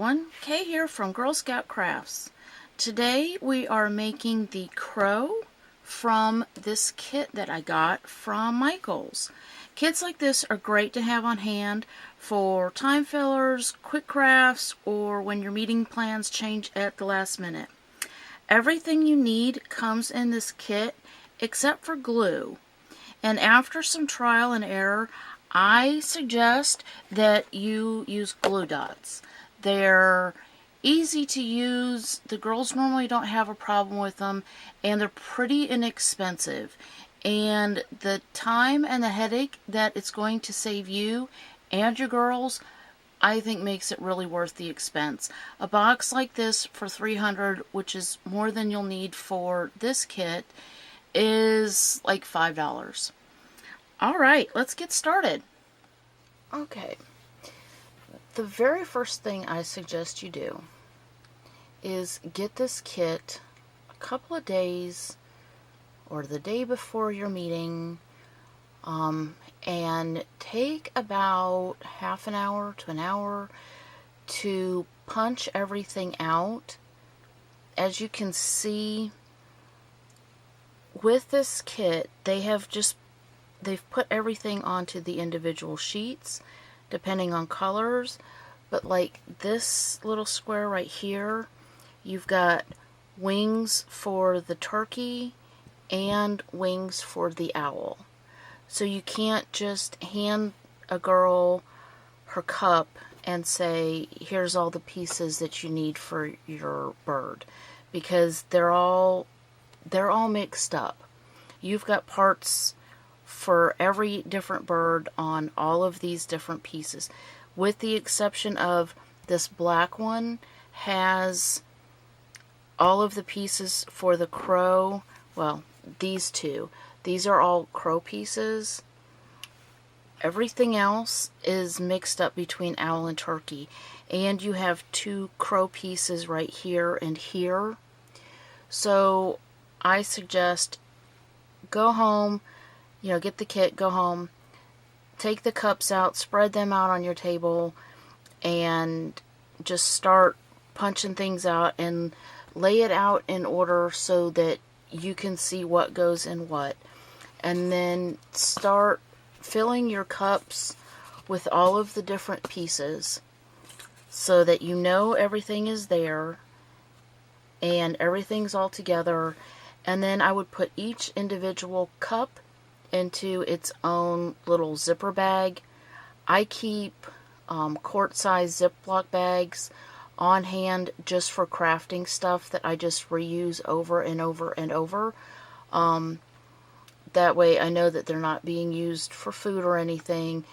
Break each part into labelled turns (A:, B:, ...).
A: everyone, Kay here from Girl Scout Crafts. Today we are making the crow from this kit that I got from Michaels. Kits like this are great to have on hand for time fillers, quick crafts, or when your meeting plans change at the last minute. Everything you need comes in this kit except for glue. And after some trial and error, I suggest that you use glue dots. They're easy to use, the girls normally don't have a problem with them, and they're pretty inexpensive. And the time and the headache that it's going to save you and your girls, I think makes it really worth the expense. A box like this for $300, which is more than you'll need for this kit, is like $5. Alright, let's get started. Okay, the very first thing I suggest you do is get this kit a couple of days or the day before your meeting, and take about half an hour to an hour to punch everything out. As you can see, with this kit, they've put everything onto the individual sheets, depending on colors. But like this little square right here, you've got wings for the turkey and wings for the owl. So you can't just hand a girl her cup and say, here's all the pieces that you need for your bird, because they're all mixed up. You've got parts for every different bird on all of these different pieces, with the exception of this black one has all of the pieces for the crow. Well, these two. These are all crow pieces. Everything else is mixed up between owl and turkey. And you have two crow pieces right here and here. So I suggest go home, get the kit, go home, take the cups out, spread them out on your table, and just start punching things out and lay it out in order so that you can see what goes in what. And then start filling your cups with all of the different pieces so that you know everything is there and everything's all together. And then I would put each individual cup into its own little zipper bag. I keep quart-size Ziploc bags on hand just for crafting stuff that I just reuse over and over and over. That way I know that they're not being used for food or anything,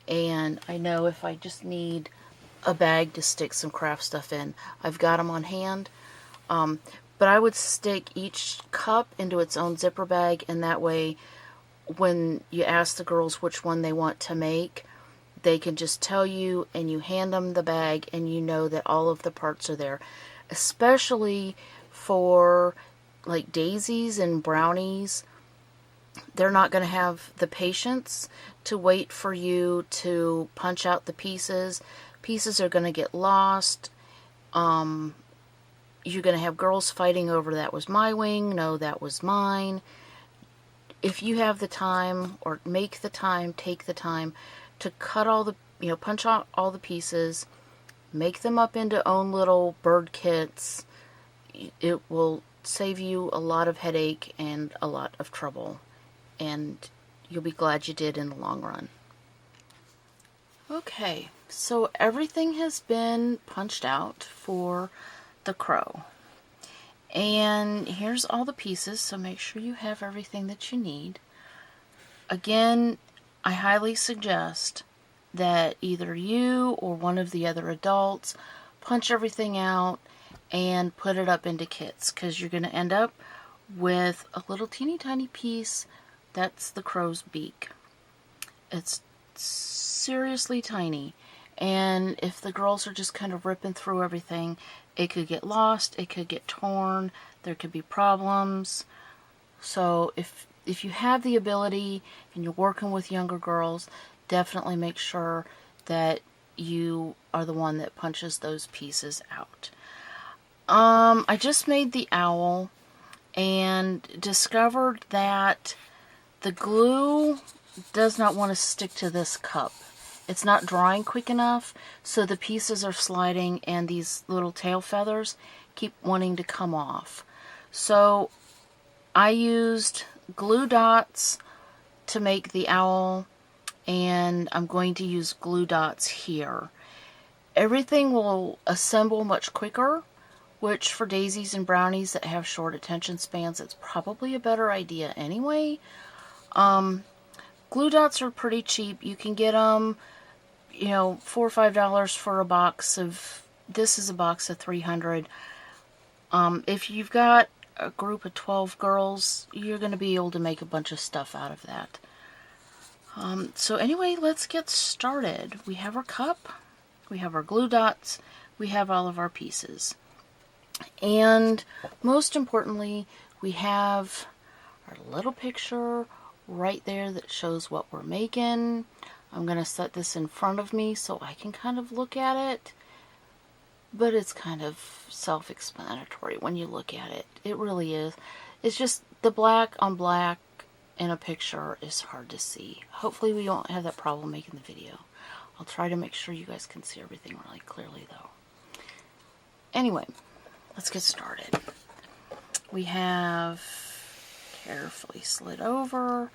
A: and I know if I just need a bag to stick some craft stuff in, I've got them on hand. But I would stick each cup into its own zipper bag, and that way when you ask the girls which one they want to make, they can just tell you, and you hand them the bag and you know that all of the parts are there. Especially for like daisies and brownies, they're not going to have the patience to wait for you to punch out the pieces. Pieces are going to get lost. You're going to have girls fighting over, that was my wing, no, that was mine. If you have the time, or make the time, take the time to cut all the, punch out all the pieces, make them up into own little bird kits, it will save you a lot of headache and a lot of trouble. And you'll be glad you did in the long run. Okay, so everything has been punched out for the crow. And here's all the pieces, so make sure you have everything that you need. Again, I highly suggest that either you or one of the other adults punch everything out and put it up into kits, because you're going to end up with a little teeny tiny piece that's the crow's beak. It's seriously tiny, and if the girls are just kind of ripping through everything, it could get lost, it could get torn, there could be problems. So if you have the ability and you're working with younger girls, definitely make sure that you are the one that punches those pieces out. I just made the owl and discovered that the glue does not want to stick to this cup. It's not drying quick enough, so the pieces are sliding and these little tail feathers keep wanting to come off. So I used glue dots to make the owl, and I'm going to use glue dots here. Everything will assemble much quicker, which for daisies and brownies that have short attention spans, it's probably a better idea anyway. Glue dots are pretty cheap. You can get them, you know, $4 or $5 for a box of, this is a box of 300. If you've got a group of 12 girls, you're going to be able to make a bunch of stuff out of that. So anyway, let's get started. We have our cup, we have our glue dots, we have all of our pieces. And most importantly, we have our little picture right there that shows what we're making. I'm going to set this in front of me so I can kind of look at it. But it's kind of self-explanatory when you look at it. It really is. It's just the black on black in a picture is hard to see. Hopefully we won't have that problem making the video. I'll try to make sure you guys can see everything really clearly though. Anyway, let's get started. We have carefully slid over.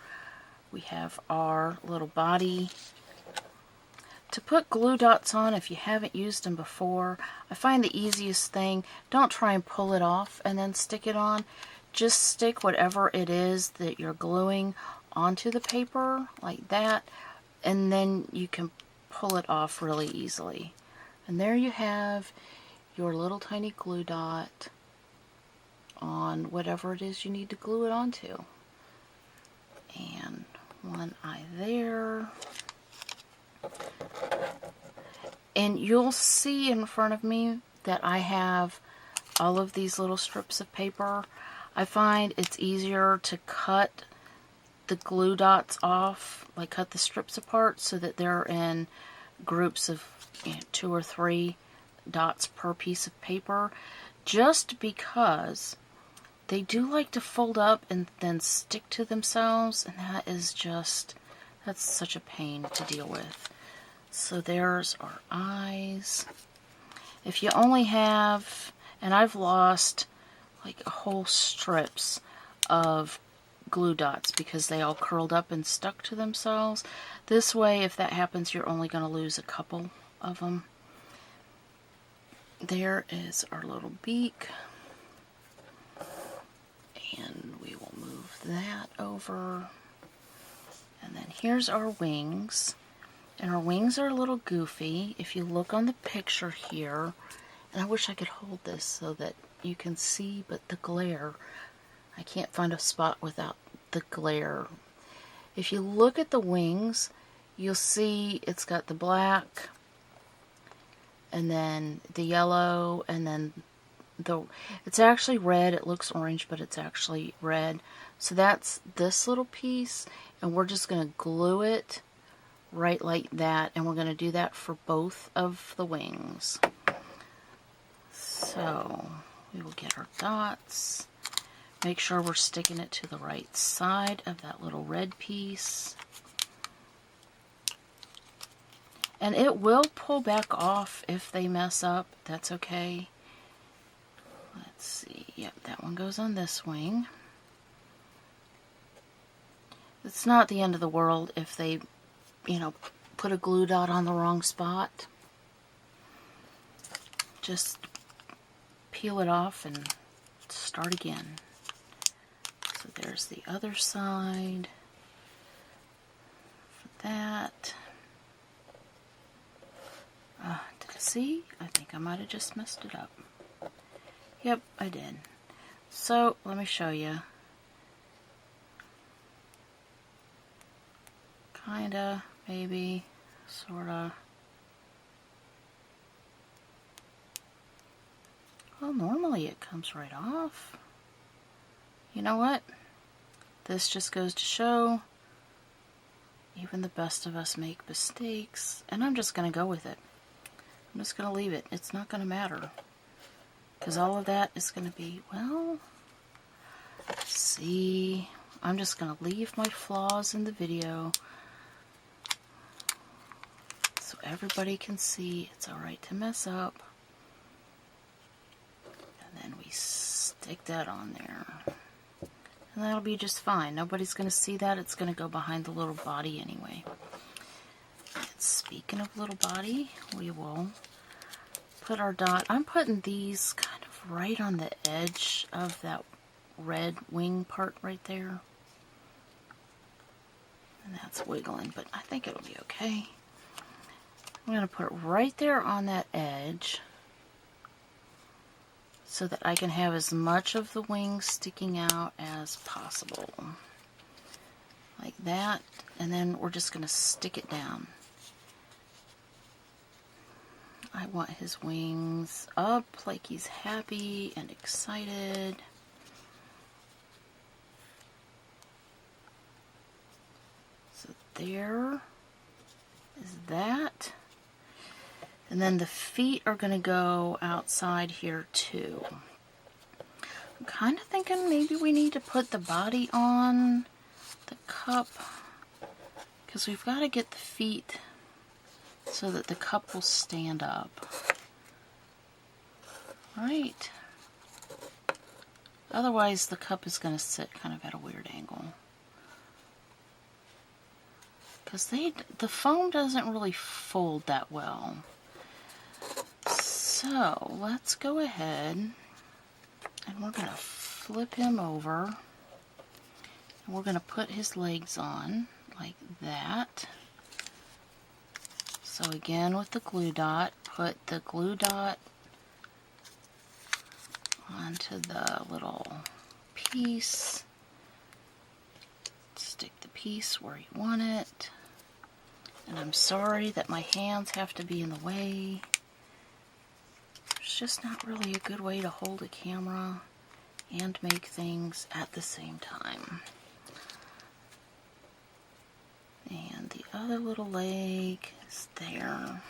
A: We have our little body. To put glue dots on, if you haven't used them before, I find the easiest thing, don't try and pull it off and then stick it on. Just stick whatever it is that you're gluing onto the paper, like that, and then you can pull it off really easily. And there you have your little tiny glue dot on whatever it is you need to glue it onto. And one eye there. And you'll see in front of me that I have all of these little strips of paper. I find it's easier to cut the glue dots off, like cut the strips apart so that they're in groups of 2 or 3 dots per piece of paper, just because they do like to fold up and then stick to themselves, and that is just, that's such a pain to deal with. So there's our eyes. If you only have, and I've lost like whole strips of glue dots because they all curled up and stuck to themselves. This way, if that happens, you're only going to lose a couple of them. There is our little beak. And we will move that over. And then here's our wings. And our wings are a little goofy. If you look on the picture here, and I wish I could hold this so that you can see, but the glare, I can't find a spot without the glare. If you look at the wings, you'll see it's got the black, and then the yellow, and then it's actually red. It looks orange, but it's actually red. So that's this little piece, and we're just going to glue it right like that, and we're going to do that for both of the wings. So we will get our dots, make sure we're sticking it to the right side of that little red piece, and it will pull back off if they mess up. That's okay. Let's see, yep, that one goes on this wing. It's not the end of the world if they, you know, put a glue dot on the wrong spot. Just peel it off and start again. So there's the other side for that. Did I see? I think I might have just messed it up. Yep, I did. So let me show you. Kinda, maybe, sorta. Well, normally it comes right off. You know what? This just goes to show even the best of us make mistakes, and I'm just gonna go with it. I'm just going to leave it. It's not going to matter. Because all of that is going to be, well, see, I'm just going to leave my flaws in the video so everybody can see it's alright to mess up. And then we stick that on there. And that'll be just fine. Nobody's going to see that. It's going to go behind the little body anyway. And speaking of little body, we will put our dot. I'm putting these kind of right on the edge of that red wing part right there. And that's wiggling, but I think it'll be okay. I'm going to put it right there on that edge so that I can have as much of the wings sticking out as possible. Like that, and then we're just going to stick it down. I want his wings up like he's happy and excited. So there is that. And then the feet are going to go outside here too. I'm kind of thinking maybe we need to put the body on the cup, because we've got to get the feet so that the cup will stand up. Right? Otherwise the cup is going to sit kind of at a weird angle. Because the foam doesn't really fold that well. So let's go ahead and we're going to flip him over. And we're going to put his legs on like that. So again with the glue dot, put the glue dot onto the little piece. Stick the piece where you want it. And I'm sorry that my hands have to be in the way. It's just not really a good way to hold a camera and make things at the same time. And the other little leg is there.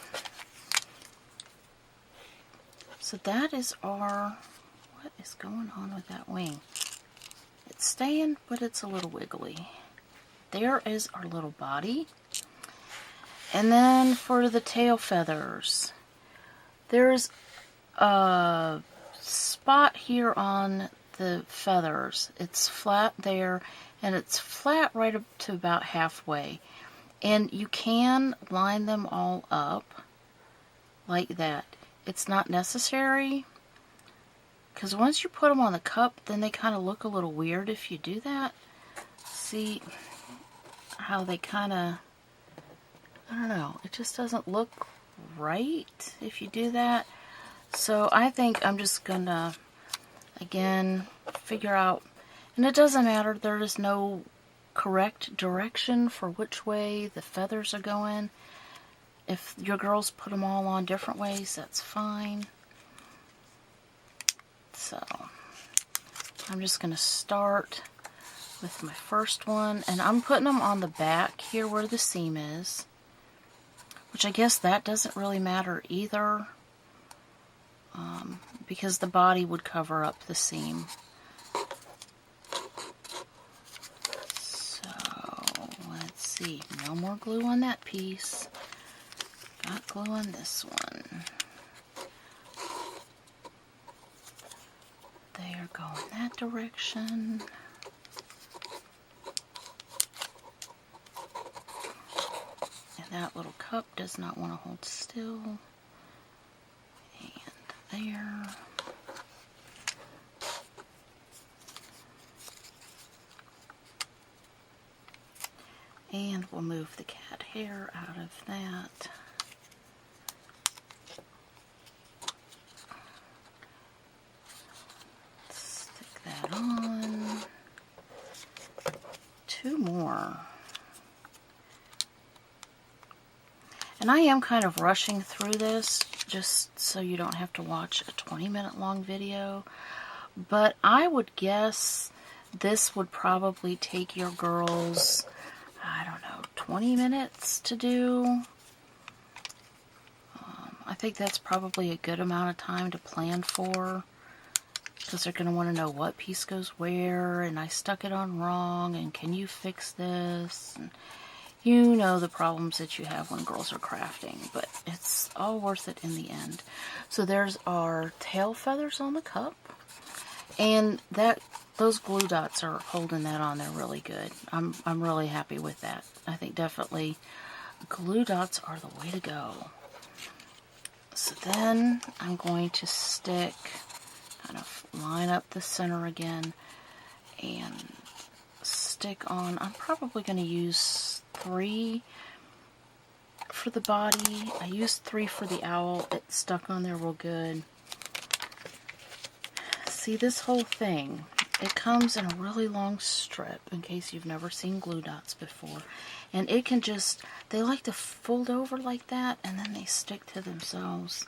A: So that is our, what is going on with that wing? It's staying, but it's a little wiggly. There is our little body. And then for the tail feathers, there's a spot here on the feathers. It's flat there, and it's flat right up to about halfway. And you can line them all up like that. It's not necessary, because once you put them on the cup, then they kind of look a little weird if you do that. See how they kind of, I don't know, it just doesn't look right if you do that. So I think I'm just gonna, again, figure out, and it doesn't matter, there is no correct direction for which way the feathers are going. If your girls put them all on different ways, that's fine. So I'm just gonna start with my first one, and I'm putting them on the back here where the seam is, which I guess that doesn't really matter either, because the body would cover up the seam. So let's see, no more glue on that piece. Got glue on this one. They are going that direction. And that little cup does not want to hold still. And there. And we'll move the cat hair out of that. Stick that on. Two more. And I am kind of rushing through this just so you don't have to watch a 20-minute long video. But I would guess this would probably take your girls, I don't know, 20 minutes to do. I think that's probably a good amount of time to plan for, because they're going to want to know what piece goes where, and I stuck it on wrong, and can you fix this? And you know the problems that you have when girls are crafting, but it's all worth it in the end. So there's our tail feathers on the cup, and those glue dots are holding that on there really good. I'm really happy with that. I think definitely glue dots are the way to go. So then I'm going to stick, kind of line up the center again, and stick on, I'm probably going to use 3 for the body. I used 3 for the owl. It stuck on there real good. See, this whole thing, it comes in a really long strip, in case you've never seen glue dots before. And it can just, they like to fold over like that, and then they stick to themselves.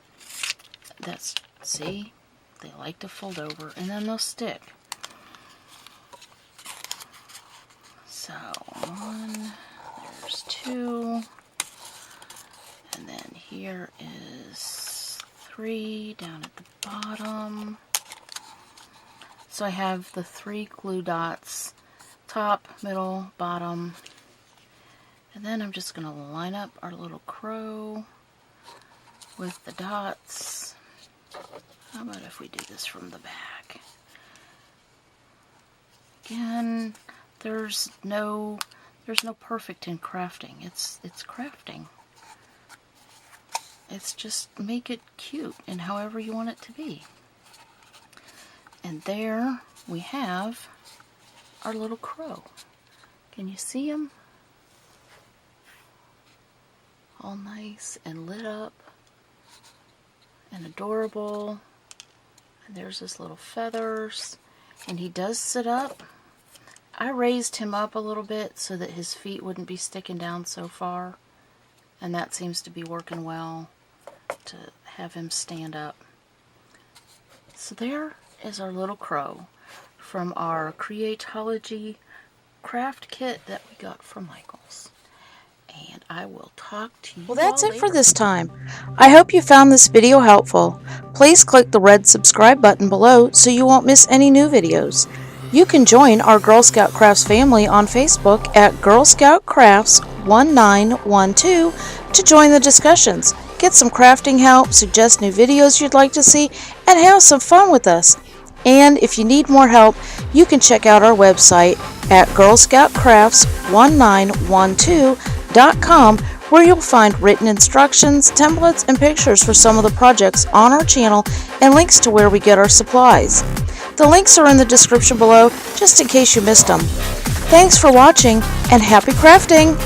A: See? They like to fold over, and then they'll stick. So, 1, there's 2, and then here is 3 down at the bottom. So I have the 3 glue dots, top, middle, bottom, and then I'm just going to line up our little crow with the dots. How about if we do this from the back? Again, there's no perfect in crafting. It's crafting. It's just make it cute and however you want it to be. And there we have our little crow. Can you see him? All nice and lit up and adorable. And there's his little feathers. And he does sit up. I raised him up a little bit so that his feet wouldn't be sticking down so far. And that seems to be working well to have him stand up. So there is our little crow from our Creatology craft kit that we got from Michaels. And I will talk to you.
B: Well, that's it for this time. I hope you found this video helpful. Please click the red subscribe button below so you won't miss any new videos. You can join our Girl Scout Crafts family on Facebook at Girl Scout Crafts 1912 to join the discussions, get some crafting help, suggest new videos you'd like to see, and have some fun with us. And if you need more help, you can check out our website at girlscoutcrafts1912.com, where you'll find written instructions, templates, and pictures for some of the projects on our channel and links to where we get our supplies. The links are in the description below, just in case you missed them. Thanks for watching, and happy crafting!